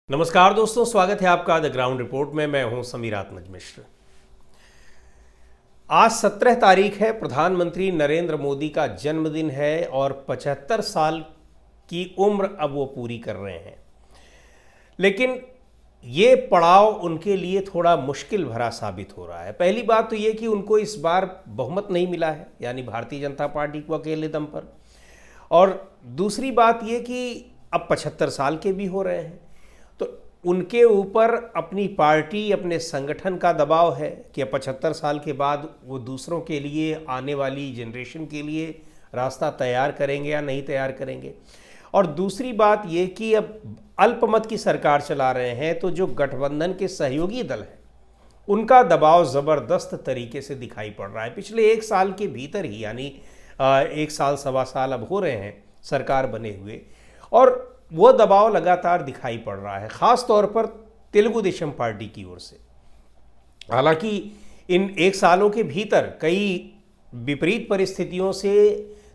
नमस्कार दोस्तों, स्वागत है आपका द ग्राउंड रिपोर्ट में। मैं हूं समीर आत्मज मिश्र। आज 17 तारीख है, प्रधानमंत्री नरेंद्र मोदी का जन्मदिन है और 75 साल की उम्र अब वो पूरी कर रहे हैं। लेकिन ये पड़ाव उनके लिए थोड़ा मुश्किल भरा साबित हो रहा है। पहली बात तो ये कि उनको इस बार बहुमत नहीं मिला है, यानी भारतीय जनता पार्टी को अकेले दम पर। और दूसरी बात ये कि अब 75 साल के भी हो रहे हैं, तो उनके ऊपर अपनी पार्टी, अपने संगठन का दबाव है कि अब 75 साल के बाद वो दूसरों के लिए, आने वाली जनरेशन के लिए रास्ता तैयार करेंगे या नहीं तैयार करेंगे। और दूसरी बात ये कि अब अल्पमत की सरकार चला रहे हैं, तो जो गठबंधन के सहयोगी दल हैं उनका दबाव ज़बरदस्त तरीके से दिखाई पड़ रहा है। पिछले एक साल के भीतर ही, यानी एक साल सवा साल अब हो रहे हैं सरकार बने हुए, और वो दबाव लगातार दिखाई पड़ रहा है, ख़ास तौर पर तेलुगु देशम पार्टी की ओर से। हालांकि इन एक सालों के भीतर कई विपरीत परिस्थितियों से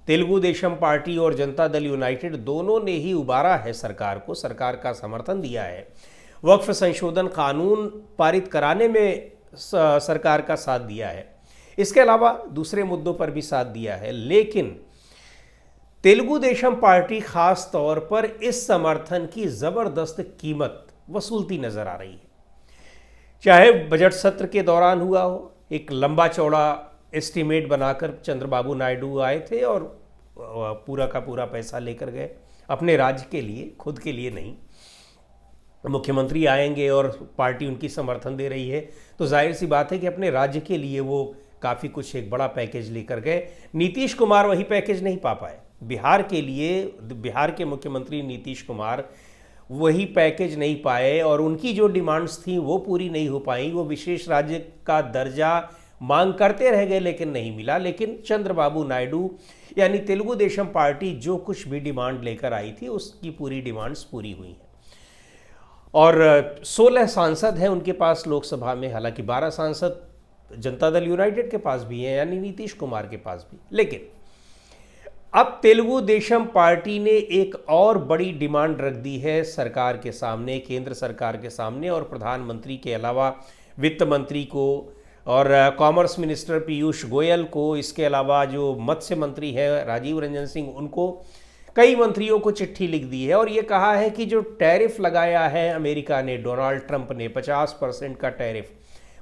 तेलुगु देशम पार्टी और जनता दल यूनाइटेड दोनों ने ही उबारा है सरकार को, सरकार का समर्थन दिया है। वक्फ संशोधन कानून पारित कराने में सरकार का साथ दिया है, इसके अलावा दूसरे मुद्दों पर भी साथ दिया है। लेकिन तेलुगु देशम पार्टी खास तौर पर इस समर्थन की ज़बरदस्त कीमत वसूलती नज़र आ रही है। चाहे बजट सत्र के दौरान हुआ हो, एक लंबा चौड़ा एस्टीमेट बनाकर चंद्रबाबू नायडू आए थे और पूरा का पूरा पैसा लेकर गए अपने राज्य के लिए, खुद के लिए नहीं। मुख्यमंत्री आएंगे और पार्टी उनकी समर्थन दे रही है, तो जाहिर सी बात है कि अपने राज्य के लिए वो काफ़ी कुछ एक बड़ा पैकेज लेकर गए। नीतीश कुमार वही पैकेज नहीं पा पाए। बिहार के लिए, बिहार के मुख्यमंत्री नीतीश कुमार वही पैकेज नहीं पाए और उनकी जो डिमांड्स थी वो पूरी नहीं हो पाई। वो विशेष राज्य का दर्जा मांग करते रह गए, लेकिन नहीं मिला। लेकिन चंद्रबाबू नायडू यानी तेलुगु देशम पार्टी जो कुछ भी डिमांड लेकर आई थी, उसकी पूरी डिमांड्स पूरी हुई हैं। और 16 सांसद हैं उनके पास लोकसभा में, हालांकि 12 सांसद जनता दल यूनाइटेड के पास भी हैं, यानी नीतीश कुमार के पास भी। लेकिन अब तेलुगु देशम पार्टी ने एक और बड़ी डिमांड रख दी है सरकार के सामने, केंद्र सरकार के सामने, और प्रधानमंत्री के अलावा वित्त मंत्री को और कॉमर्स मिनिस्टर पीयूष गोयल को, इसके अलावा जो मत्स्य मंत्री है राजीव रंजन सिंह, उनको, कई मंत्रियों को चिट्ठी लिख दी है और ये कहा है कि जो टैरिफ लगाया है अमेरिका ने, डोनाल्ड ट्रंप ने 50% का टैरिफ,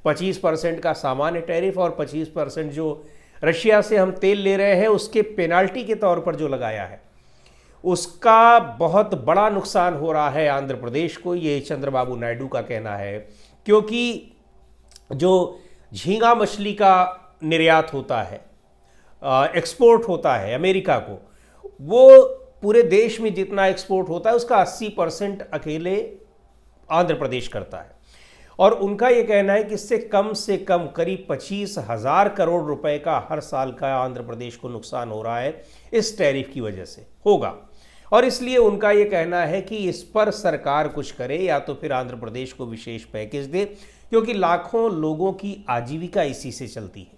25% का सामान्य टैरिफ और 25% जो रशिया से हम तेल ले रहे हैं उसके पेनाल्टी के तौर पर जो लगाया है, उसका बहुत बड़ा नुकसान हो रहा है आंध्र प्रदेश को, ये चंद्रबाबू नायडू का कहना है। क्योंकि जो झींगा मछली का निर्यात होता है, एक्सपोर्ट होता है अमेरिका को, वो पूरे देश में जितना एक्सपोर्ट होता है उसका 80% अकेले आंध्र प्रदेश करता है। और उनका ये कहना है कि इससे कम करीब 25,000 करोड़ रुपए का हर साल का आंध्र प्रदेश को नुकसान हो रहा है इस टैरिफ की वजह से, होगा। और इसलिए उनका ये कहना है कि इस पर सरकार कुछ करे, या तो फिर आंध्र प्रदेश को विशेष पैकेज दे, क्योंकि लाखों लोगों की आजीविका इसी से चलती है।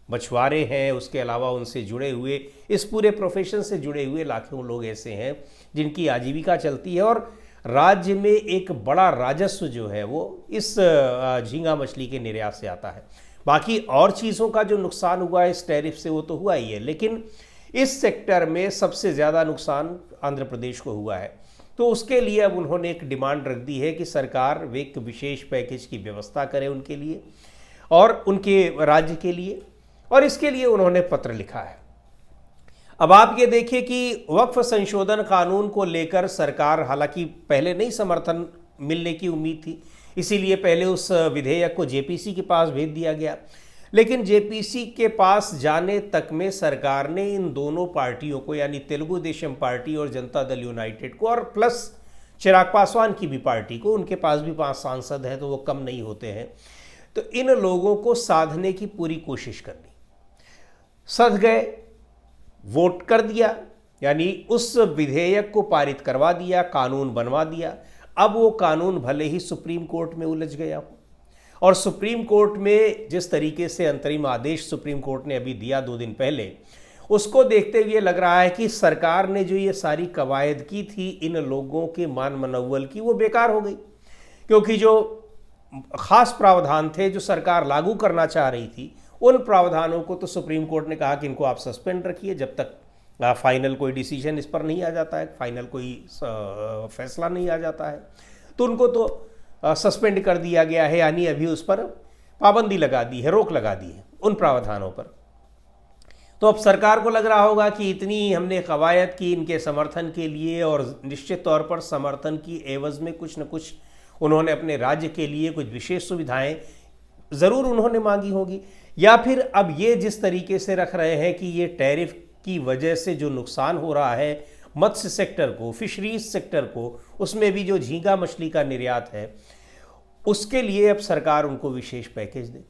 मछुआरे हैं, उसके अलावा उनसे जुड़े हुए, इस पूरे प्रोफेशन से जुड़े हुए लाखों लोग ऐसे हैं जिनकी आजीविका चलती है, और राज्य में एक बड़ा राजस्व जो है वो इस झींगा मछली के निर्यात से आता है। बाकी और चीज़ों का जो नुकसान हुआ है इस टैरिफ से वो तो हुआ ही है, लेकिन इस सेक्टर में सबसे ज़्यादा नुकसान आंध्र प्रदेश को हुआ है। तो उसके लिए अब उन्होंने एक डिमांड रख दी है कि सरकार एक विशेष पैकेज की व्यवस्था करे उनके लिए और उनके राज्य के लिए, और इसके लिए उन्होंने पत्र लिखा है। अब आप ये देखिए कि वक्फ संशोधन कानून को लेकर सरकार, हालांकि पहले नहीं समर्थन मिलने की उम्मीद थी, इसीलिए पहले उस विधेयक को जेपीसी के पास भेज दिया गया। लेकिन जेपीसी के पास जाने तक में सरकार ने इन दोनों पार्टियों को, यानी तेलुगु देशम पार्टी और जनता दल यूनाइटेड को, और प्लस चिराग पासवान की भी पार्टी को, उनके पास भी 5 सांसद हैं तो वो कम नहीं होते हैं, तो इन लोगों को साधने की पूरी कोशिश कर ली। सध गए, वोट कर दिया, यानी उस विधेयक को पारित करवा दिया, कानून बनवा दिया। अब वो कानून भले ही सुप्रीम कोर्ट में उलझ गया हो, और सुप्रीम कोर्ट में जिस तरीके से अंतरिम आदेश सुप्रीम कोर्ट ने अभी दिया 2 दिन पहले, उसको देखते हुए लग रहा है कि सरकार ने जो ये सारी कवायद की थी इन लोगों के मान मनौवल की, वो बेकार हो गई। क्योंकि जो खास प्रावधान थे जो सरकार लागू करना चाह रही थी, उन प्रावधानों को तो सुप्रीम कोर्ट ने कहा कि इनको आप सस्पेंड रखिए जब तक फाइनल कोई डिसीजन इस पर नहीं आ जाता है, फाइनल कोई फैसला नहीं आ जाता है। तो उनको तो सस्पेंड कर दिया गया है, यानी अभी उस पर पाबंदी लगा दी है, रोक लगा दी है उन प्रावधानों पर। तो अब सरकार को लग रहा होगा कि इतनी हमने कवायद की इनके समर्थन के लिए, और निश्चित तौर पर समर्थन की एवज में कुछ न कुछ उन्होंने अपने राज्य के लिए कुछ विशेष सुविधाएं ज़रूर उन्होंने मांगी होगी, या फिर अब ये जिस तरीके से रख रहे हैं कि ये टैरिफ की वजह से जो नुकसान हो रहा है मत्स्य सेक्टर को, फिशरीज सेक्टर को, उसमें भी जो झींगा मछली का निर्यात है, उसके लिए अब सरकार उनको विशेष पैकेज दे।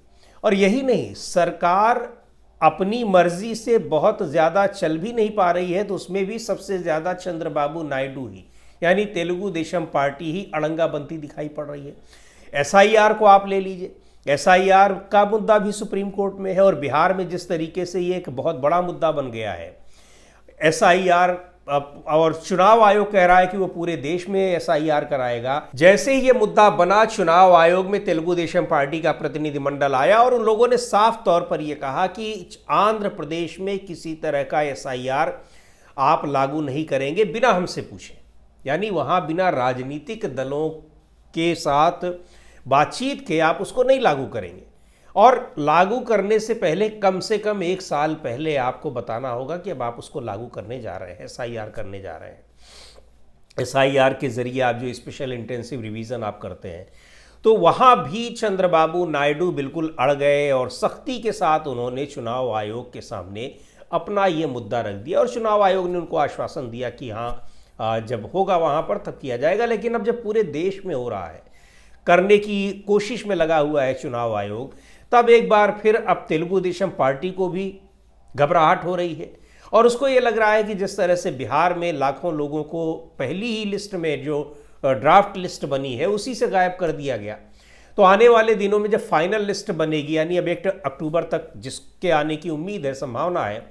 और यही नहीं, सरकार अपनी मर्जी से बहुत ज़्यादा चल भी नहीं पा रही है, तो उसमें भी सबसे ज़्यादा चंद्रबाबू नायडू ही, यानी तेलुगु देशम पार्टी ही अड़ंगा बनती दिखाई पड़ रही है। एसआईआर को आप ले लीजिए, एसआईआर का मुद्दा भी सुप्रीम कोर्ट में है, और बिहार में जिस तरीके से ये एक बहुत बड़ा मुद्दा बन गया है एसआईआर, और चुनाव आयोग कह रहा है कि वो पूरे देश में एसआईआर कराएगा। जैसे ही ये मुद्दा बना, चुनाव आयोग में तेलुगु देशम पार्टी का प्रतिनिधिमंडल आया और उन लोगों ने साफ तौर पर यह कहा कि आंध्र प्रदेश में किसी तरह का एसआईआर आप लागू नहीं करेंगे बिना हमसे पूछे, यानी वहां बिना राजनीतिक दलों के साथ बातचीत के आप उसको नहीं लागू करेंगे। और लागू करने से पहले कम से कम 1 साल पहले आपको बताना होगा कि अब आप उसको लागू करने जा रहे हैं, एसआईआर करने जा रहे हैं। एसआईआर के जरिए आप जो स्पेशल इंटेंसिव रिवीजन आप करते हैं, तो वहाँ भी चंद्रबाबू नायडू बिल्कुल अड़ गए और सख्ती के साथ उन्होंने चुनाव आयोग के सामने अपना ये मुद्दा रख दिया, और चुनाव आयोग ने उनको आश्वासन दिया कि हाँ जब होगा वहाँ पर तब किया जाएगा। लेकिन अब जब पूरे देश में हो रहा है, करने की कोशिश में लगा हुआ है चुनाव आयोग, तब एक बार फिर अब तेलुगु देशम पार्टी को भी घबराहट हो रही है, और उसको ये लग रहा है कि जिस तरह से बिहार में लाखों लोगों को पहली ही लिस्ट में जो ड्राफ्ट लिस्ट बनी है उसी से गायब कर दिया गया, तो आने वाले दिनों में जब फाइनल लिस्ट बनेगी, यानी अब 1 अक्टूबर तक जिसके आने की उम्मीद है, संभावना है,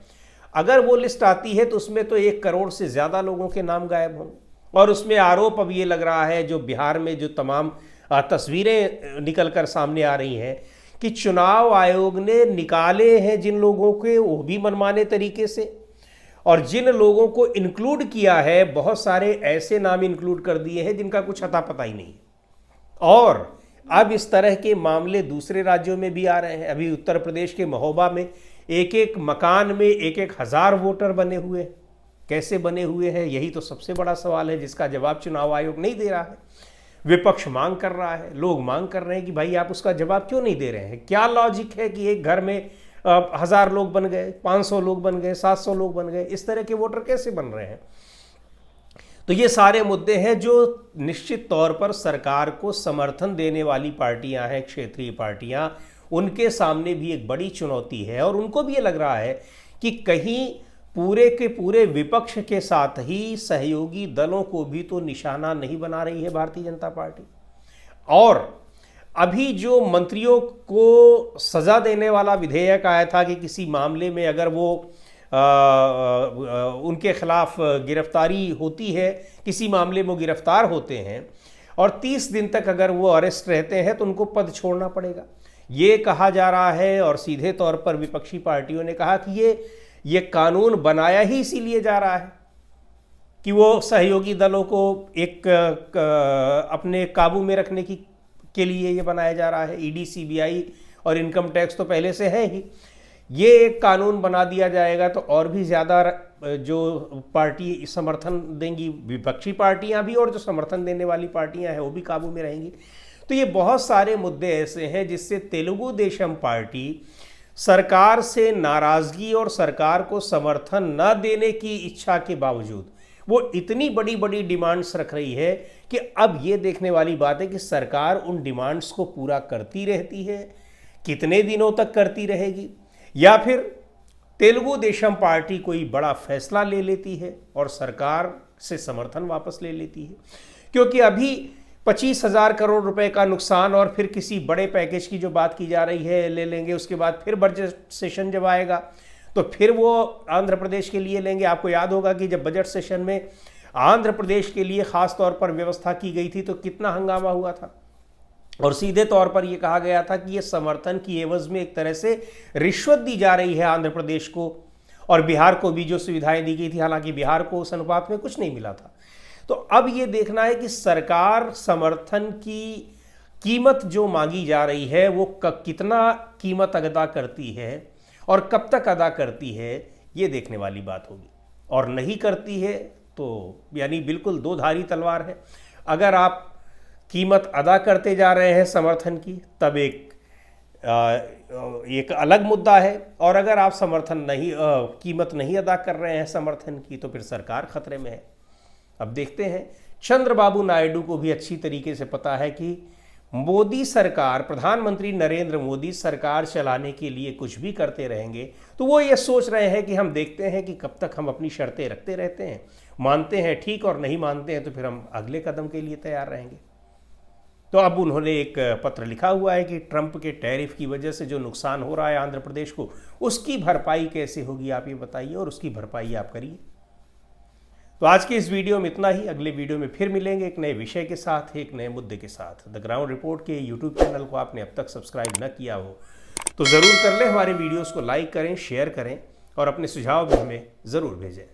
अगर वो लिस्ट आती है तो उसमें तो 1 करोड़ से ज़्यादा लोगों के नाम गायब होंगे। और उसमें आरोप अब ये लग रहा है, जो बिहार में जो तमाम तस्वीरें निकल कर सामने आ रही हैं, कि चुनाव आयोग ने निकाले हैं जिन लोगों के, वो भी मनमाने तरीके से, और जिन लोगों को इंक्लूड किया है, बहुत सारे ऐसे नाम इंक्लूड कर दिए हैं जिनका कुछ अता पता ही नहीं। और अब इस तरह के मामले दूसरे राज्यों में भी आ रहे हैं। अभी उत्तर प्रदेश के महोबा में एक मकान में 1,000 वोटर बने हुए, कैसे बने हुए हैं, यही तो सबसे बड़ा सवाल है जिसका जवाब चुनाव आयोग नहीं दे रहा है। विपक्ष मांग कर रहा है, लोग मांग कर रहे हैं कि भाई आप उसका जवाब क्यों नहीं दे रहे हैं। क्या लॉजिक है कि एक घर में 1000 लोग बन गए, 500 लोग बन गए, 700 लोग बन गए, इस तरह के वोटर कैसे बन रहे हैं। तो ये सारे मुद्दे हैं जो निश्चित तौर पर सरकार को समर्थन देने वाली पार्टियां हैं, क्षेत्रीय पार्टियां, उनके सामने भी एक बड़ी चुनौती है। और उनको भी ये लग रहा है कि कहीं पूरे के पूरे विपक्ष के साथ ही सहयोगी दलों को भी तो निशाना नहीं बना रही है भारतीय जनता पार्टी। और अभी जो मंत्रियों को सजा देने वाला विधेयक आया था कि किसी मामले में अगर वो उनके खिलाफ गिरफ्तारी होती है, किसी मामले में वो गिरफ्तार होते हैं और 30 दिन तक अगर वो अरेस्ट रहते हैं तो उनको पद छोड़ना पड़ेगा, ये कहा जा रहा है। और सीधे तौर पर विपक्षी पार्टियों ने कहा कि ये कानून बनाया ही इसीलिए जा रहा है कि वो सहयोगी दलों को एक अपने काबू में रखने के लिए ये बनाया जा रहा है। ईडी, सीबीआई और इनकम टैक्स तो पहले से है ही, ये एक कानून बना दिया जाएगा तो और भी ज़्यादा जो पार्टी समर्थन देंगी, विपक्षी पार्टियां भी और जो समर्थन देने वाली पार्टियां हैं वो भी काबू में रहेंगी। तो ये बहुत सारे मुद्दे ऐसे हैं जिससे तेलुगु देशम पार्टी सरकार से नाराज़गी और सरकार को समर्थन न देने की इच्छा के बावजूद वो इतनी बड़ी बड़ी डिमांड्स रख रही है कि अब ये देखने वाली बात है कि सरकार उन डिमांड्स को पूरा करती रहती है, कितने दिनों तक करती रहेगी, या फिर तेलुगु देशम पार्टी कोई बड़ा फैसला ले लेती है और सरकार से समर्थन वापस ले लेती है। क्योंकि अभी 25,000 करोड़ रुपए का नुकसान और फिर किसी बड़े पैकेज की जो बात की जा रही है ले लेंगे, उसके बाद फिर बजट सेशन जब आएगा तो फिर वो आंध्र प्रदेश के लिए लेंगे। आपको याद होगा कि जब बजट सेशन में आंध्र प्रदेश के लिए ख़ास तौर पर व्यवस्था की गई थी तो कितना हंगामा हुआ था, और सीधे तौर पर यह कहा गया था कि यह समर्थन की एवज में एक तरह से रिश्वत दी जा रही है आंध्र प्रदेश को, और बिहार को भी जो सुविधाएं दी गई थी, हालांकि बिहार को उस अनुपात में कुछ नहीं मिला था। तो अब यह देखना है कि सरकार समर्थन की कीमत जो मांगी जा रही है वो कितना कीमत अदा करती है और कब तक अदा करती है, ये देखने वाली बात होगी। और नहीं करती है तो यानी बिल्कुल दो धारी तलवार है। अगर आप कीमत अदा करते जा रहे हैं समर्थन की, तब एक अलग मुद्दा है, और अगर आप कीमत नहीं अदा कर रहे हैं समर्थन की, तो फिर सरकार खतरे में है। अब देखते हैं, चंद्रबाबू नायडू को भी अच्छी तरीके से पता है कि मोदी सरकार, प्रधानमंत्री नरेंद्र मोदी सरकार चलाने के लिए कुछ भी करते रहेंगे, तो वो ये सोच रहे हैं कि हम देखते हैं कि कब तक हम अपनी शर्तें रखते रहते हैं, मानते हैं ठीक, और नहीं मानते हैं तो फिर हम अगले कदम के लिए तैयार रहेंगे। तो अब उन्होंने एक पत्र लिखा हुआ है कि ट्रंप के टैरिफ की वजह से जो नुकसान हो रहा है आंध्र प्रदेश को, उसकी भरपाई कैसे होगी आप ये बताइए, और उसकी भरपाई आप करिए। तो आज के इस वीडियो में इतना ही। अगले वीडियो में फिर मिलेंगे एक नए विषय के साथ, एक नए मुद्दे के साथ। द ग्राउंड रिपोर्ट के यूट्यूब चैनल को आपने अब तक सब्सक्राइब न किया हो तो ज़रूर कर लें। हमारे वीडियोस को लाइक करें, शेयर करें, और अपने सुझाव भी हमें ज़रूर भेजें।